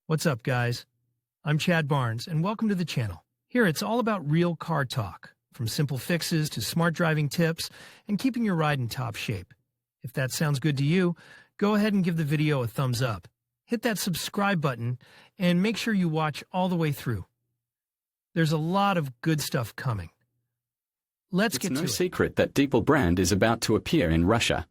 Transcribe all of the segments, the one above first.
What's up, guys? I'm Chad Barnes, and welcome to the channel. Here, it's all about real car talk, from simple fixes to smart driving tips and keeping your ride in top shape. If that sounds good to you, go ahead and give the video a thumbs up. Hit that subscribe button, and make sure you watch all the way through. There's a lot of good stuff coming. Let's get to it. It's no secret that Deepal brand is about to appear in Russia.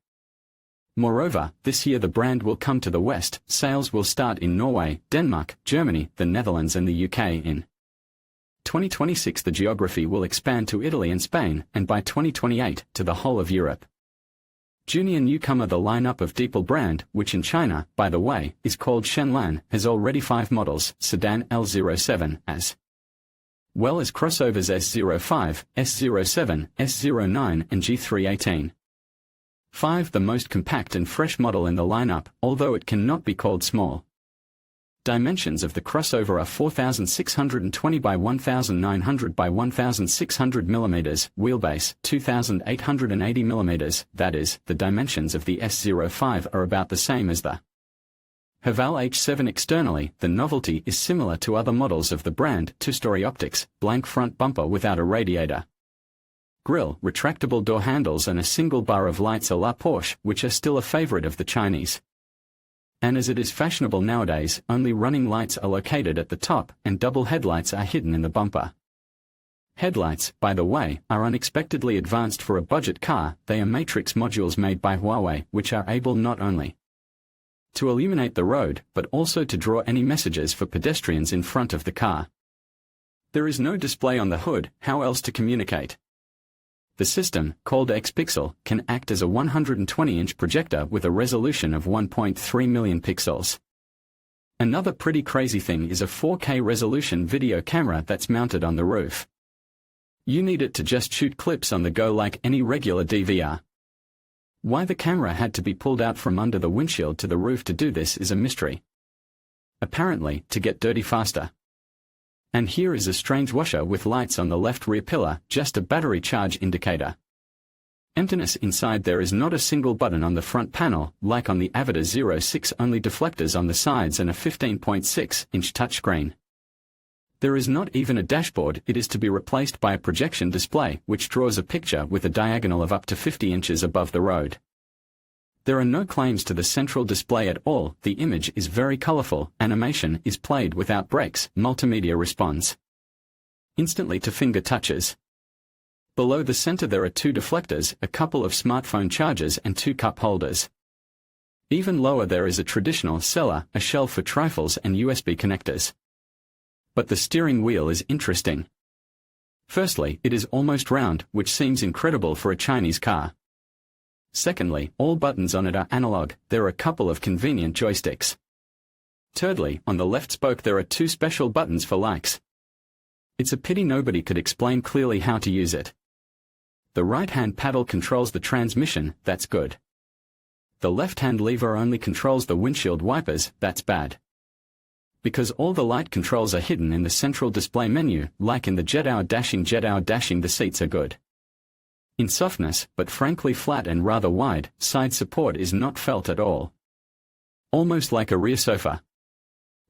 Moreover, this year the brand will come to the West. Sales will start in Norway, Denmark, Germany, the Netherlands and the UK in 2026. The geography will expand to Italy and Spain, and by 2028, to the whole of Europe. Junior newcomer the lineup of Deepal brand, which in China, by the way, is called Shenlan, has already 5 models, sedan L07, as well as crossovers S05, S07, S09 and G318. 5. The most compact and fresh model in the lineup, although it cannot be called small. Dimensions of the crossover are 4620 by 1900 by 1600 mm, wheelbase 2880 mm, that is, the dimensions of the S05 are about the same as the Haval H7. Externally, the novelty is similar to other models of the brand: 2-story optics, blank front bumper without a radiator, grille, retractable door handles and a single bar of lights a la Porsche, which are still a favorite of the Chinese. And as it is fashionable nowadays, only running lights are located at the top, and double headlights are hidden in the bumper. Headlights, by the way, are unexpectedly advanced for a budget car. They are matrix modules made by Huawei, which are able not only to illuminate the road, but also to draw any messages for pedestrians in front of the car. There is no display on the hood. How else to communicate? The system, called X-Pixel, can act as a 120-inch projector with a resolution of 1.3 million pixels. Another pretty crazy thing is a 4K resolution video camera that's mounted on the roof. You need it to just shoot clips on the go like any regular DVR. Why the camera had to be pulled out from under the windshield to the roof to do this is a mystery. Apparently, to get dirty faster. And here is a strange washer with lights on the left rear pillar, just a battery charge indicator. Emptiness. Inside there is not a single button on the front panel, like on the Avata 06, only deflectors on the sides and a 15.6-inch touchscreen. There is not even a dashboard. It is to be replaced by a projection display, which draws a picture with a diagonal of up to 50 inches above the road. There are no claims to the central display at all. The image is very colorful, animation is played without breaks, multimedia responds instantly to finger touches. Below the center there are 2 deflectors, a couple of smartphone chargers and 2 cup holders. Even lower there is a traditional cellar, a shelf for trifles and USB connectors. But the steering wheel is interesting. Firstly, it is almost round, which seems incredible for a Chinese car. Secondly, all buttons on it are analog. There are a couple of convenient joysticks. Thirdly, on the left spoke there are 2 special buttons for likes. It's a pity nobody could explain clearly how to use it. The right-hand paddle controls the transmission. That's good. The left-hand lever only controls the windshield wipers. That's bad. Because all the light controls are hidden in the central display menu, like in the Jet-Hour dashing. The seats are good in softness, but frankly flat and rather wide. Side support is not felt at all. Almost like a rear sofa.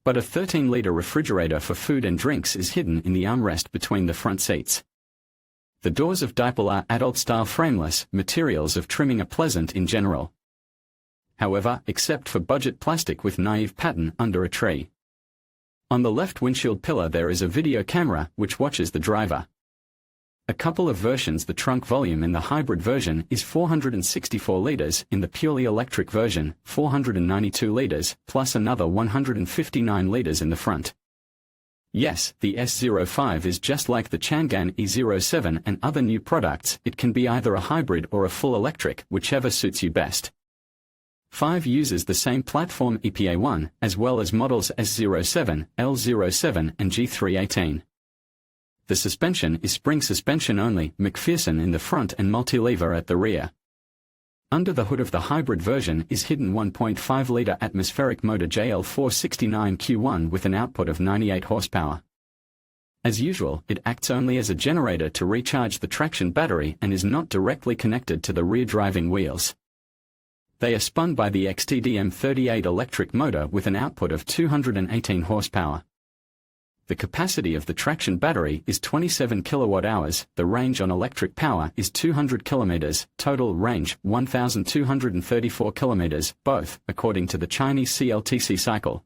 But a 13-liter refrigerator for food and drinks is hidden in the armrest between the front seats. The doors of Deepal are adult-style frameless. Materials of trimming are pleasant in general. However, except for budget plastic with naive pattern under a tree. On the left windshield pillar there is a video camera, which watches the driver. A couple of versions. The trunk volume in the hybrid version is 464 liters, in the purely electric version, 492 liters, plus another 159 liters in the front. Yes, the S05 is just like the Chang'an E07 and other new products. It can be either a hybrid or a full electric, whichever suits you best. 5 uses the same platform EPA1, as well as models S07, L07 and G318. The suspension is spring suspension only, McPherson in the front and multi-lever at the rear. Under the hood of the hybrid version is hidden 1.5-liter atmospheric motor JL469Q1 with an output of 98 horsepower. As usual, it acts only as a generator to recharge the traction battery and is not directly connected to the rear driving wheels. They are spun by the XTDM38 electric motor with an output of 218 horsepower. The capacity of the traction battery is 27 kilowatt-hours, the range on electric power is 200 kilometers, total range 1,234 kilometers, both according to the Chinese CLTC cycle.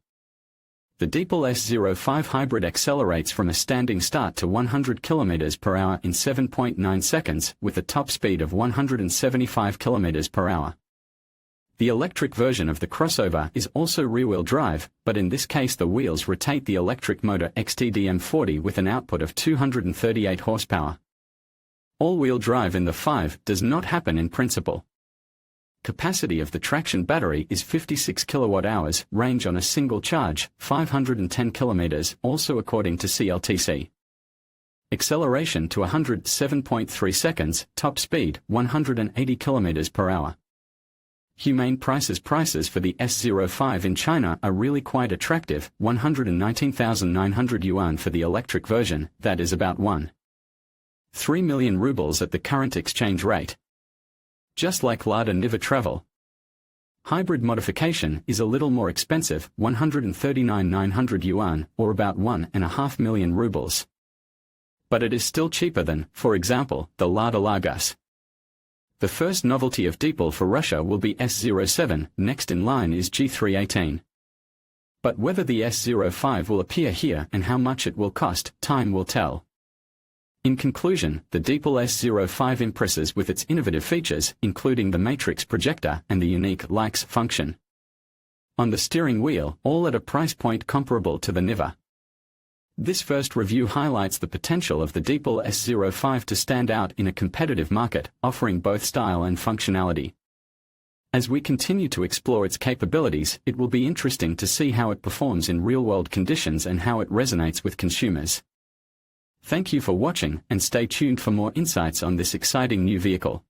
The Deepal S05 hybrid accelerates from a standing start to 100 km per hour in 7.9 seconds with a top speed of 175 km per hour. The electric version of the crossover is also rear-wheel drive, but in this case the wheels rotate the electric motor XTDM40 with an output of 238 horsepower. All-wheel drive in the 5 does not happen in principle. Capacity of the traction battery is 56 kilowatt-hours, range on a single charge, 510 kilometers, also according to CLTC. Acceleration to 107.3 seconds, top speed 180 kilometers per hour. Humane prices for the S05 in China are really quite attractive, 119,900 yuan for the electric version, that is about 1.3 million rubles at the current exchange rate. Just like Lada Niva Travel. Hybrid modification is a little more expensive, 139,900 yuan, or about 1.5 million rubles. But it is still cheaper than, for example, the Lada Largus. The first novelty of Deepal for Russia will be S07, next in line is G318. But whether the S05 will appear here and how much it will cost, time will tell. In conclusion, the Deepal S05 impresses with its innovative features, including the matrix projector and the unique lights function on the steering wheel, all at a price point comparable to the Niva. This first review highlights the potential of the Deepal S05 to stand out in a competitive market, offering both style and functionality. As we continue to explore its capabilities, it will be interesting to see how it performs in real-world conditions and how it resonates with consumers. Thank you for watching and stay tuned for more insights on this exciting new vehicle.